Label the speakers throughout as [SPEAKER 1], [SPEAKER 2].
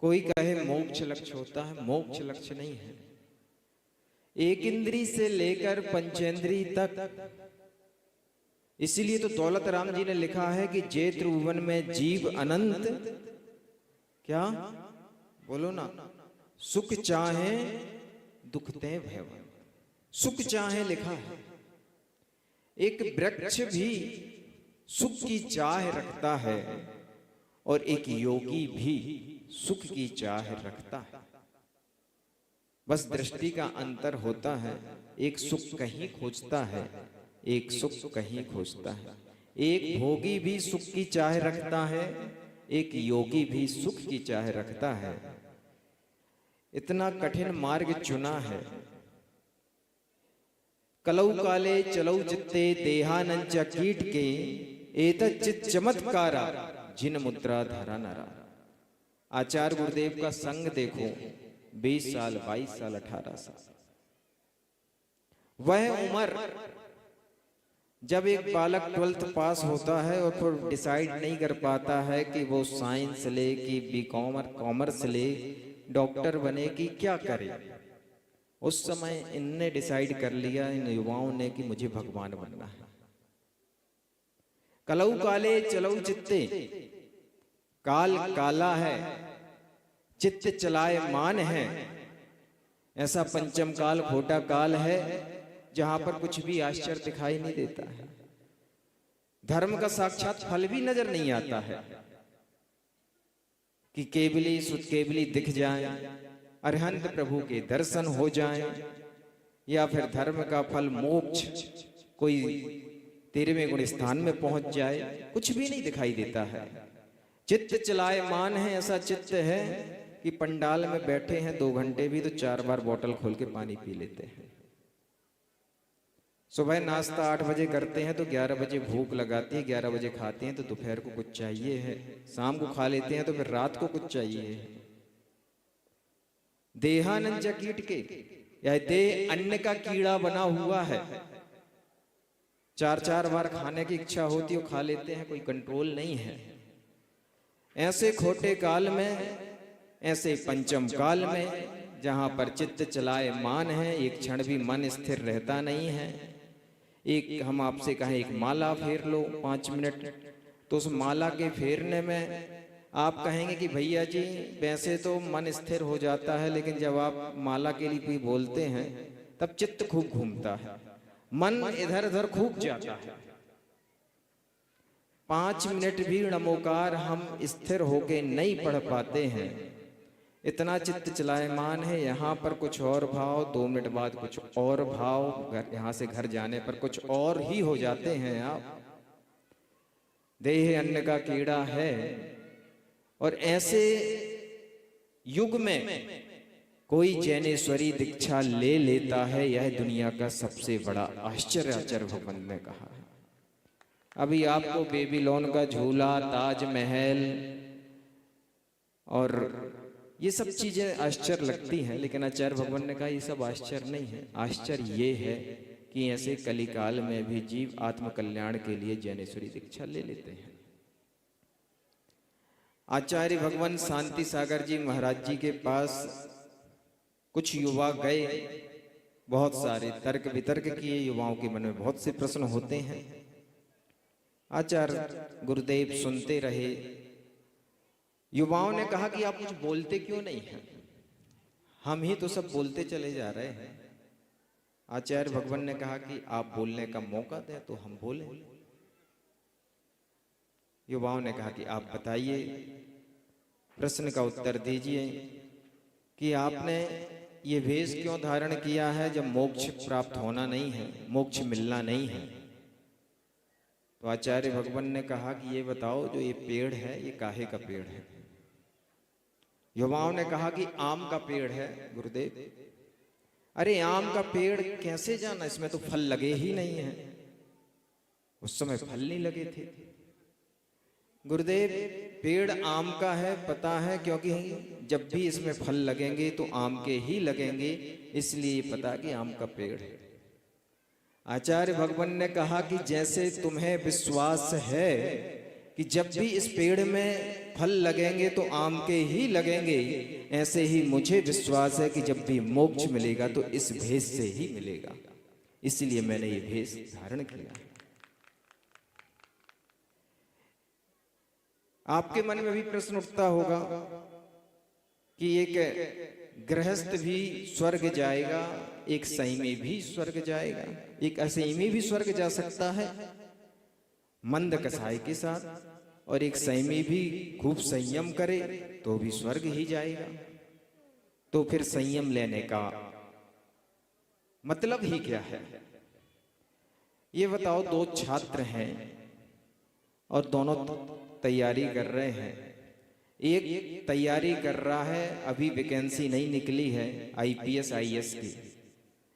[SPEAKER 1] कोई कहे मोक्ष लक्ष्य होता है, मोक्ष लक्ष्य नहीं है। एक इंद्री से लेकर पंचेंद्री तक, इसीलिए तो दौलत राम जी ने लिखा है कि जे त्रिभुवन में जीव अनंत, क्या बोलो ना, सुख चाहे दुख ते भयवन। सुख चाहे लिखा है, एक वृक्ष भी सुख की चाह रखता है और एक योगी भी सुख की चाह रखता है। बस दृष्टि का अंतर होता है, एक सुख कहीं खोजता है, एक सुख कहीं खोजता है। एक भोगी भी सुख की चाह रखता है, एक योगी भी सुख की चाह रखता है। इतना कठिन मार्ग चुना है। कलौ काले चलौ चित्ते देहानंच कीट के एतत् चित चमत्कारा जिन मुद्रा धरा नरा। आचार्य गुरुदेव का संग देखो, 20 साल 22 साल 18 साल, वह उम्र जब एक बालक 12th पास होता है और फिर डिसाइड नहीं कर पाता है कि वो साइंस ले कि बीकॉम और कॉमर्स ले, डॉक्टर बने कि क्या करे। उस समय इनने डिसाइड कर लिया, इन युवाओं ने, कि मुझे भगवान बनना है। कलौ काले चलौ चित्ते, काल काला है, चित्त चलाए मान है। ऐसा पंचम काल खोटा काल है जहां पर कुछ भी आश्चर्य दिखाई नहीं देता है, धर्म का साक्षात फल भी नजर नहीं आता है कि केवली सुत केवली दिख जाए, अरहंत प्रभु के दर्शन हो जाए, या फिर धर्म का फल मोक्ष कोई 13वें गुण स्थान में पहुंच जाए, कुछ भी नहीं दिखाई देता है। चित्त चलाए मान है, ऐसा चित्त है कि पंडाल में बैठे हैं 2 घंटे भी तो 4 बार बोतल खोल के पानी पी लेते हैं। सुबह नाश्ता 8 बजे करते हैं तो 11 बजे भूख लगाती है, 11 बजे खाते हैं तो दोपहर को कुछ चाहिए है, शाम को खा लेते हैं तो फिर रात को कुछ चाहिए है। देहानंद कीट के, यह देह अन्न का कीड़ा बना हुआ है। 4-4 बार खाने की इच्छा होती है, खा लेते हैं, कोई कंट्रोल नहीं है। ऐसे खोटे काल में, ऐसे पंचम काल में जहां पर चित्त चलाए मान है, एक क्षण भी मन स्थिर रहता नहीं है। एक हम आपसे कहें एक माला फेर लो 5 मिनट, तो उस माला के फेरने में आप कहेंगे कि भैया जी वैसे तो मन स्थिर हो जाता है, लेकिन जब आप माला के लिए भी बोलते हैं तब चित्त खूब घूमता है, मन इधर उधर खूब जाता है। 5 मिनट भी नमोकार हम स्थिर होके नहीं पढ़ पाते हैं, इतना चित्त चलायमान है। यहाँ पर कुछ और भाव, 2 मिनट बाद कुछ और भाव, यहाँ से घर जाने पर कुछ और ही हो जाते हैं आप। देह अन्न का कीड़ा है, और ऐसे युग में कोई जैनेश्वरी दीक्षा ले लेता है, यह दुनिया का सबसे बड़ा आश्चर्य आचार्य भगवान ने कहा है। अभी आपको बेबीलोन का झूला, ताजमहल और ये सब चीजें आश्चर्य लगती हैं, लेकिन आचार्य भगवान ने कहा ये सब आश्चर्य नहीं है। आश्चर्य ये है कि ऐसे कलिकाल में भी जीव आत्मकल्याण के लिए जैनेश्वरी दीक्षा ले लेते हैं। आचार्य भगवान शांति सागर जी महाराज जी के पास कुछ युवा गए, बहुत सारे तर्क वितर्क किए, युवाओं के मन में बहुत से प्रश्न होते हैं। आचार्य गुरुदेव सुनते रहे। युवाओं ने कहा कि आप कुछ बोलते क्यों नहीं हैं, हम ही तो सब बोलते चले जा रहे हैं। आचार्य भगवान ने कहा कि आप बोलने का मौका दें तो हम बोलें। युवाओं ने कहा कि आप बताइए, प्रश्न का उत्तर दीजिए कि आपने ये वेश क्यों धारण किया है जब मोक्ष प्राप्त होना नहीं है, मोक्ष मिलना नहीं है। तो आचार्य भगवान ने कहा कि ये बताओ, जो ये पेड़ है ये काहे का पेड़ है। युवाओं ने कहा कि आम का पेड़ है गुरुदेव। अरे आम का पेड़ कैसे जाना, इसमें तो फल लगे ही नहीं है। उस समय फल नहीं लगे थे। गुरुदेव पेड़ आम का है पता है, क्योंकि जब भी इसमें फल लगेंगे तो आम के ही लगेंगे, इसलिए पता कि आम का पेड़ है। आचार्य भगवान ने कहा कि जैसे तुम्हें विश्वास है कि जब भी इस पेड़ में फल लगेंगे तो आम के ही लगेंगे, ऐसे ही मुझे विश्वास है कि जब भी मोक्ष मिलेगा तो इस भेष से ही मिलेगा, इसलिए मैंने ये भेष धारण किया। आपके मन में भी प्रश्न उठता होगा कि एक गृहस्थ भी स्वर्ग जाएगा, एक संयमी भी स्वर्ग जाएगा, एक असंयमी भी स्वर्ग जा सकता है मंद कसाई के साथ, और एक संयमी भी खूब संयम करे तो भी स्वर्ग ही जाएगा। तो फिर संयम लेने का मतलब ही क्या है? ये बताओ, दो छात्र हैं और दोनों तैयारी कर रहे हैं। एक तैयारी कर रहा है, अभी वैकेंसी नहीं निकली है आईपीएस आईएएस की,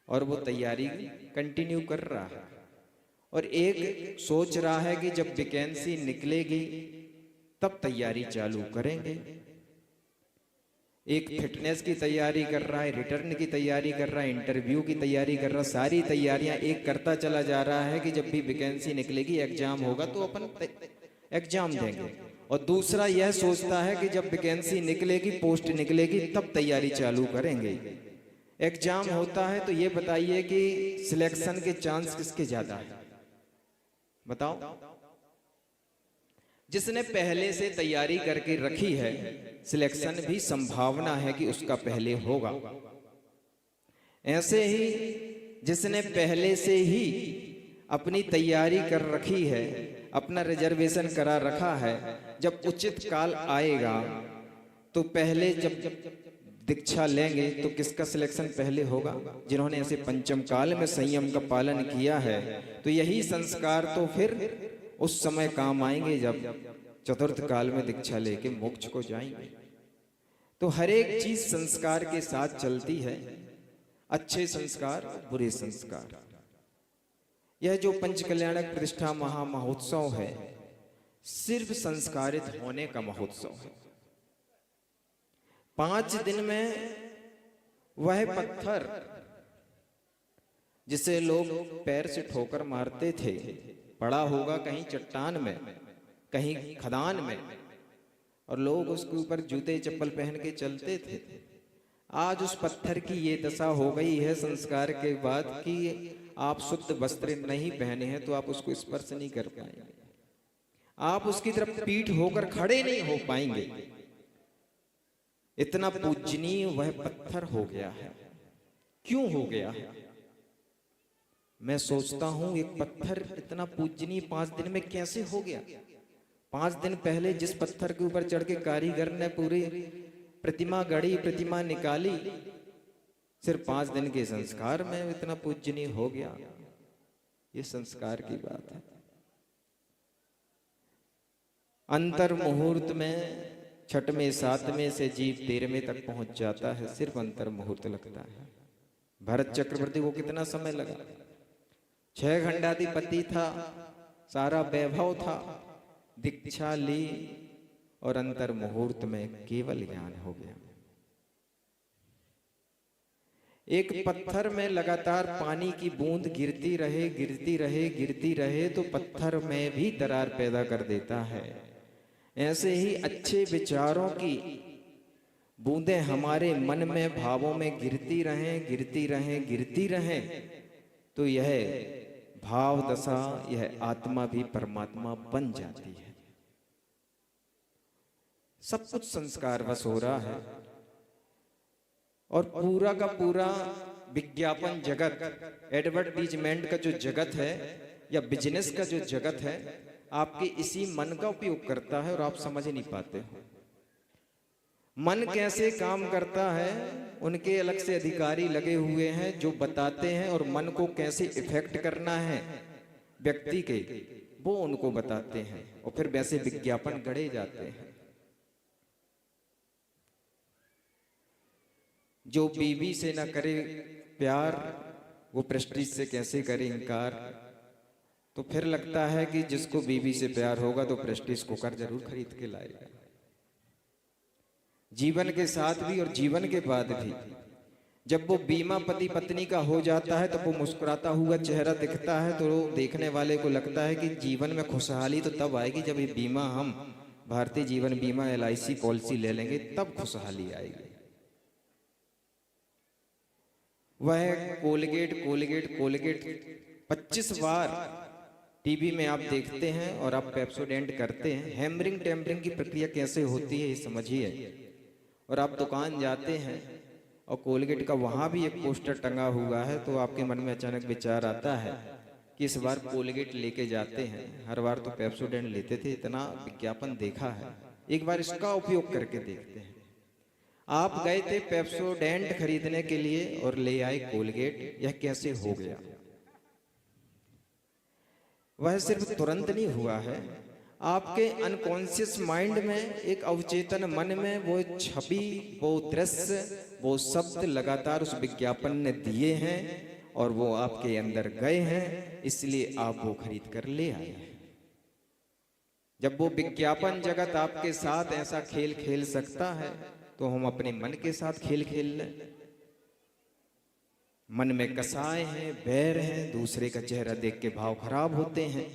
[SPEAKER 1] और वो तैयारी कंटिन्यू कर रहा है, और एक सोच रहा है कि जब वैकेंसी निकलेगी तब तैयारी चालू करेंगे। एक फिटनेस की तैयारी कर रहा है, रिटर्न की तैयारी कर रहा है, इंटरव्यू की तैयारी कर रहा है, सारी तैयारियां एक करता चला जा रहा है कि जब भी वैकेंसी निकलेगी, एग्जाम होगा तो अपन एग्जाम देंगे। और दूसरा यह सोचता है कि जब वैकेंसी निकलेगी, पोस्ट निकलेगी, तब तैयारी चालू करेंगे। एग्जाम होता है तो ये बताइए कि सिलेक्शन के चांस किसके ज्यादा है? बताओ। जिसने पहले से तैयारी करके रखी है, सिलेक्शन भी संभावना है कि उसका पहले होगा। ऐसे ही जिसने पहले से ही अपनी तैयारी कर रखी है, अपना रिजर्वेशन करा रखा है, जब उचित काल आएगा तो पहले जब दीक्षा लेंगे तो किसका सिलेक्शन पहले होगा? जिन्होंने ऐसे पंचम काल में संयम का पालन किया है, तो यही संस्कार तो फिर उस समय काम आएंगे जब चतुर्थ काल में दीक्षा लेके मोक्ष को जाएंगे। तो हर एक चीज संस्कार के साथ चलती है, अच्छे संस्कार, बुरे संस्कार। यह जो पंचकल्याणक प्रतिष्ठा महामहोत्सव है, सिर्फ संस्कारित होने का महोत्सव है। 5 दिन में वह पत्थर जिसे लोग पैर से ठोकर मारते थे, पड़ा होगा कहीं चट्टान में, कहीं खदान में, और लोग उसके ऊपर जूते चप्पल पहन के चलते थे। आज उस पत्थर की ये दशा हो गई है संस्कार के बाद कि आप शुद्ध वस्त्र नहीं पहने हैं तो आप उसको स्पर्श नहीं कर पाएंगे, आप उसकी तरफ पीठ होकर खड़े नहीं हो पाएंगे। इतना पूजनीय वह पत्थर हो गया है। क्यों हो गया है? मैं सोचता हूं एक पत्थर इतना पूजनीय 5 दिन में कैसे हो गया? 5 दिन पहले जिस पत्थर के ऊपर चढ़ के कारीगर ने पूरी प्रतिमा गढ़ी, प्रतिमा निकाली, सिर्फ 5 दिन के संस्कार में इतना पूजनीय हो गया। ये संस्कार की बात है। अंतर मुहूर्त में 6वें 7वें से जीव 13वें तक पहुंच जाता है, सिर्फ अंतर मुहूर्त लगता है। भरत चक्रवर्ती को कितना समय लगा? 6 खंडाधिपति था, सारा वैभव था, दीक्षा ली और अंतर मुहूर्त में केवल ज्ञान हो गया। एक पत्थर में लगातार पानी की बूंद गिरती रहे, गिरती रहे, गिरती रहे तो पत्थर में भी दरार पैदा कर देता है। ऐसे ही अच्छे विचारों की बूंदें हमारे मन में, भावों में गिरती रहें, गिरती रहें, गिरती रहें, तो यह भाव दशा, यह आत्मा भी परमात्मा बन जाती है। सब कुछ संस्कार वश हो रहा है, और पूरा का पूरा विज्ञापन जगत, एडवर्टीजमेंट का जो जगत है या बिजनेस का जो जगत है, आपके इसी मन का उपयोग करता है और आप समझ नहीं पाते। मन कैसे काम करता है, उनके अलग से अधिकारी लगे हुए हैं जो बताते हैं, और मन को कैसे इफेक्ट करना है व्यक्ति के, वो उनको बताते हैं, और फिर वैसे विज्ञापन गढ़े जाते हैं। जो बीवी से ना करे प्यार, वो प्रेस्टीज से कैसे करे इनकार। तो फिर लगता है कि जिसको बीवी से प्यार होगा तो प्रेस्टीज कुकर जरूर खरीद के लाएगा। जीवन के साथ भी और जीवन के बाद भी जब वो बीमा पति पत्नी का हो जाता है, तब वो मुस्कुराता हुआ चेहरा दिखता है, तो देखने वाले को लगता है कि जीवन में खुशहाली तो तब आएगी जब ये बीमा, हम भारतीय जीवन बीमा LIC पॉलिसी ले लेंगे, तब खुशहाली आएगी। वह कोलगेट कोलगेट कोलगेट 25 बार टीवी में आप देखते हैं और आप पेप्सोडेंट करते हैं। हैमरिंग टेम्परिंग की प्रक्रिया कैसे होती है ये समझिए। और आप दुकान जाते हैं और कोलगेट का वहां भी एक पोस्टर टंगा हुआ है, तो आपके मन में अचानक विचार आता है कि इस बार कोलगेट लेके जाते हैं। हर बार तो पेप्सोडेंट लेते थे, इतना विज्ञापन देखा है, एक बार इसका उपयोग करके देखते हैं। आप गए थे पेप्सोडेंट खरीदने के लिए और ले आए कोलगेट, यह कैसे हो गया? वह सिर्फ तुरंत नहीं हुआ है, आपके अनकॉन्शियस माइंड में, एक अवचेतन मन में वो छवि, वो दृश्य, वो शब्द लगातार उस विज्ञापन ने दिए हैं और वो आपके अंदर गए हैं, इसलिए आप वो खरीद कर ले आए हैं। जब वो विज्ञापन जगत आपके साथ ऐसा खेल खेल सकता है, तो हम अपने मन के साथ खेल खेल लें। मन में कसाए हैं, बैर हैं, दूसरे का चेहरा देख के भाव खराब होते हैं,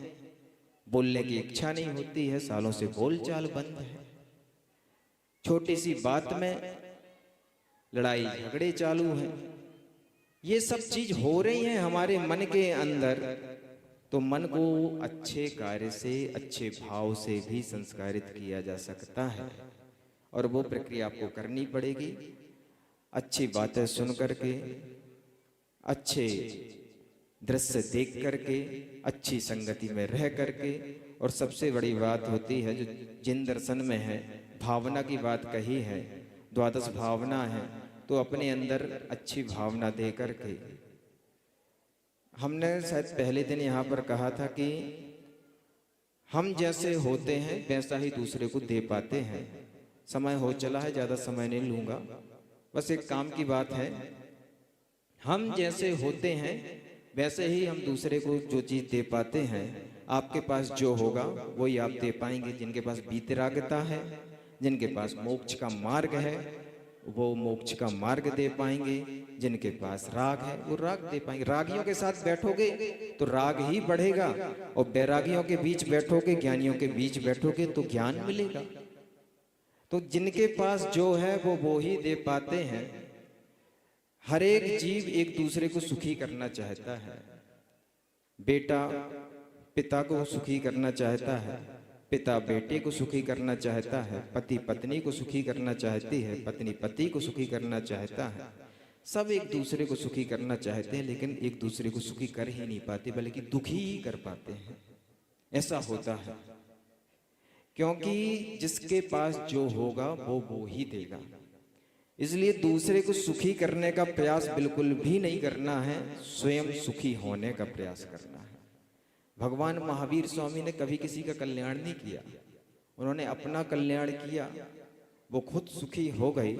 [SPEAKER 1] बोलने की इच्छा नहीं होती है, सालों से बोलचाल बंद है, छोटी सी बात में लड़ाई झगड़े चालू हैं। ये सब चीज हो रही है हमारे मन के अंदर। तो मन को अच्छे कार्य से, अच्छे भाव से भी संस्कारित किया जा सकता है, और वो प्रक्रिया आपको करनी पड़ेगी। अच्छी बातें सुन करके, अच्छे दृश्य देख करके, अच्छी संगति में रह करके, और सबसे बड़ी बात होती है जो जिन दर्शन में है, भावना की बात कही है, द्वादश भावना है, तो अपने अंदर अच्छी भावना दे करके। हमने शायद पहले दिन यहाँ पर कहा था कि हम जैसे होते हैं वैसा ही दूसरे को दे पाते हैं। समय हो चला है, ज़्यादा समय नहीं लूँगा, बस एक काम की बात है। हम जैसे होते हैं वैसे ही हम दूसरे को जो चीज़ दे पाते हैं, आपके पास जो होगा वही आप दे पाएंगे। जिनके पास वीतरागता है, जिनके पास मोक्ष का मार्ग है, वो मोक्ष का मार्ग दे पाएंगे। जिनके पास राग है वो राग दे पाएंगे। रागियों के साथ बैठोगे तो राग ही बढ़ेगा, और बैरागियों के बीच बैठोगे, ज्ञानियों के बीच बैठोगे तो ज्ञान मिलेगा। तो जिनके पास जो है वो ही दे पाते हैं। हर एक जीव एक दूसरे को सुखी करना चाहता है। बेटा पिता को सुखी करना चाहता है, पिता बेटे को सुखी करना चाहता है, पति पत्नी को सुखी करना चाहती है, पत्नी पति को सुखी करना चाहता है। सब एक दूसरे को सुखी करना चाहते हैं, लेकिन एक दूसरे को सुखी कर ही नहीं पाते, बल्कि दुखी ही कर पाते हैं। ऐसा होता है क्योंकि जिसके पास जो होगा वो ही देगा। इसलिए दूसरे को सुखी करने का प्रयास बिल्कुल भी नहीं करना है, स्वयं सुखी होने का प्रयास करना है। भगवान महावीर स्वामी ने कभी किसी का कल्याण नहीं किया, उन्होंने अपना कल्याण किया। वो खुद सुखी हो गए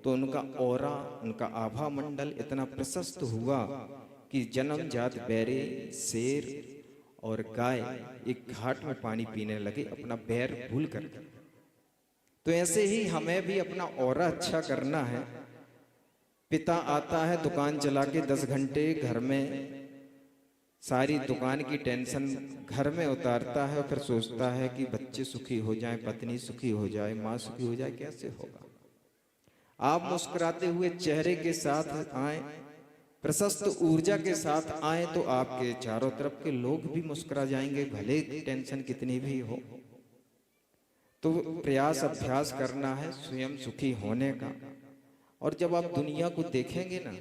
[SPEAKER 1] तो उनका ऑरा, उनका आभा मंडल इतना प्रशस्त हुआ कि जन्मजात बैरे, शेर और गाय एक घाट में पानी पीने लगे, अपना बैर भूल कर। तो ऐसे ही हमें भी अपना ऑरा अच्छा करना है। पिता आता है दुकान चला के 10 घंटे, घर में सारी दुकान की टेंशन घर में उतारता है, और फिर सोचता है कि बच्चे सुखी हो जाएं, पत्नी सुखी हो जाए, माँ सुखी हो जाए। कैसे होगा? आप मुस्कुराते हुए चेहरे के साथ आए, प्रशस्त ऊर्जा के साथ आए, तो आपके चारों तरफ के लोग भी मुस्कुरा जाएंगे, भले टेंशन कितनी भी हो। तो प्रयास अभ्यास करना है स्वयं सुखी होने का। और जब आप दुनिया को देखेंगे ना,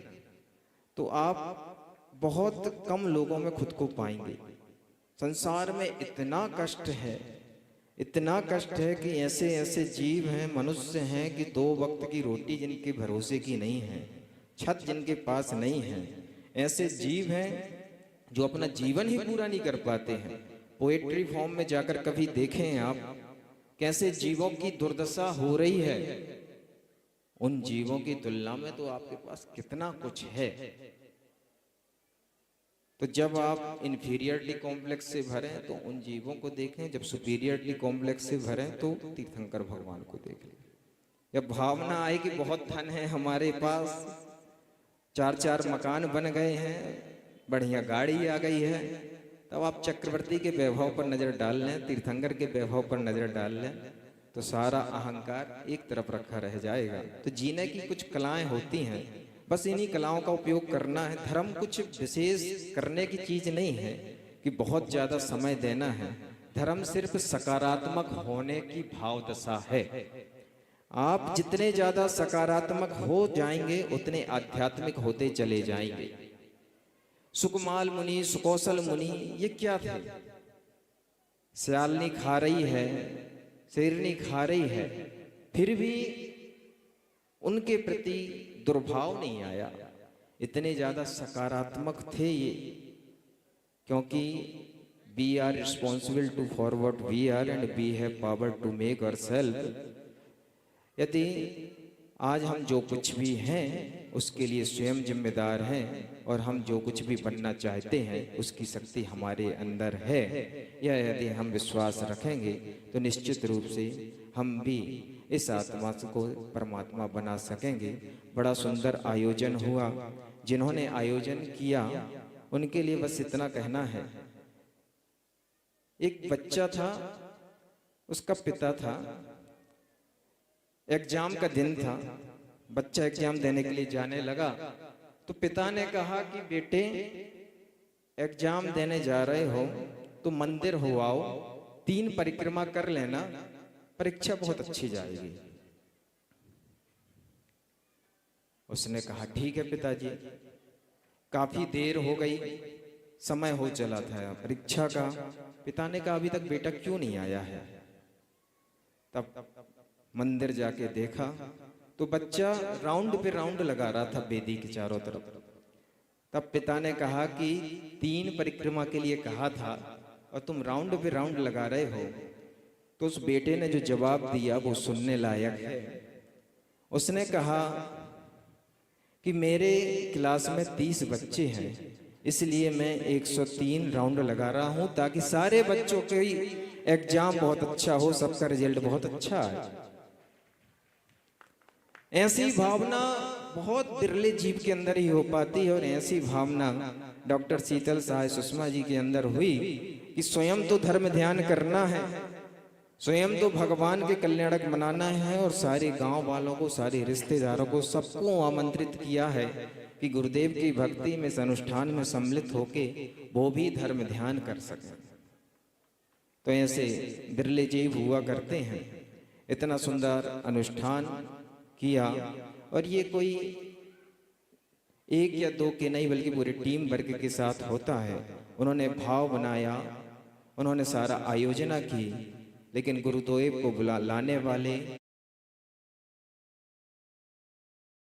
[SPEAKER 1] तो आप बहुत कम लोगों में खुद को पाएंगे। संसार में इतना कष्ट है, इतना कष्ट है कि ऐसे ऐसे जीव हैं, मनुष्य हैं कि 2 वक्त की रोटी जिनके भरोसे की नहीं है, छत जिनके पास नहीं है, ऐसे जीव हैं जो अपना जीवन ही पूरा नहीं कर पाते हैं। पोएट्री फॉर्म में जाकर कभी देखें आप कैसे जीवों की दुर्दशा हो रही है। उन जीवों की तुलना में तो आपके पास कितना कुछ है। तो जब आप इन्फीरियरिटी कॉम्प्लेक्स से भरें तो उन जीवों को देखें, जब सुपीरियरिटी कॉम्प्लेक्स से भरें तो तीर्थंकर भगवान को देख लें। जब भावना आए कि बहुत धन है हमारे पास, 4 मकान बन गए हैं, बढ़िया गाड़ी आ गई है। तब आप चक्रवर्ती के वैभव पर नजर डाल लें, तीर्थंकर के वैभव पर नजर डाल लें, तो सारा अहंकार एक तरफ रखा रह जाएगा। तो जीने की कुछ कलाएं होती हैं, बस इन्हीं कलाओं का उपयोग करना है। धर्म कुछ विशेष करने की चीज नहीं है कि बहुत ज्यादा समय देना है। धर्म सिर्फ सकारात्मक होने की भाव दशा है। आप जितने ज्यादा सकारात्मक हो जाएंगे उतने आध्यात्मिक होते चले जाएंगे। सुकमाल मुनि, सुकौशल मुनि, ये क्या थे? स्यालनी खा रही है, शेरनी खा रही है, फिर भी उनके प्रति दुर्भाव नहीं आया। इतने ज्यादा सकारात्मक थे ये, क्योंकि we are responsible to forward we are and we have power to make ourself. यदि आज हम जो कुछ भी हैं उसके लिए स्वयं जिम्मेदार हैं, और हम जो कुछ भी बनना चाहते हैं उसकी शक्ति हमारे अंदर है। यह यदि हम विश्वास रखेंगे तो निश्चित रूप से हम भी इस आत्मा को परमात्मा बना सकेंगे। बड़ा सुंदर आयोजन हुआ। जिन्होंने आयोजन किया उनके लिए बस इतना कहना है। एक बच्चा था, उसका पिता था, एग्जाम का दिन था, बच्चा एग्जाम देने के लिए जाने लगा तो पिता ने कहा कि बेटे एग्जाम देने जा रहे हो तो मंदिर हो आओ, 3 परिक्रमा कर लेना, परीक्षा बहुत अच्छी जाएगी। उसने कहा ठीक है पिताजी। काफी देर हो गई, समय हो चला था परीक्षा का। पिता ने कहा अभी तक बेटा क्यों नहीं आया है? तब मंदिर जाके देखा तो बच्चा राउंड पे राउंड लगा रहा था वेदी के चारों तरफ। तब पिता ने कहा कि 3 परिक्रमा के लिए कहा था और तुम राउंड पे राउंड लगा रहे हो। तो उस बेटे ने जो जवाब दिया वो सुनने लायक है। उसने कहा कि मेरे क्लास में 30 बच्चे हैं, इसलिए मैं 103 राउंड लगा रहा हूं ताकि सारे बच्चों के एग्जाम बहुत अच्छा हो, सबका रिजल्ट बहुत अच्छा है। ऐसी भावना बहुत बिरले जीव के अंदर ही हो पाती है, और ऐसी भावना डॉक्टर शीतल सहाय सुषमा जी के अंदर हुई कि स्वयं तो धर्म ध्यान करना है, स्वयं तो भगवान के कल्याणक बनाना है, और सारे गांव वालों को, सारे रिश्तेदारों को, सबको आमंत्रित किया है कि गुरुदेव की भक्ति में, इस अनुष्ठान में सम्मिलित होके वो भी धर्म ध्यान कर सकें। तो ऐसे बिरले जीव हुआ करते हैं। इतना सुंदर अनुष्ठान किया, और ये कोई 1 या 2 के नहीं बल्कि पूरी टीम वर्ग के साथ होता है। उन्होंने भाव बनाया, उन्होंने सारा आयोजना की, लेकिन गुरुदेव को बुला लाने वाले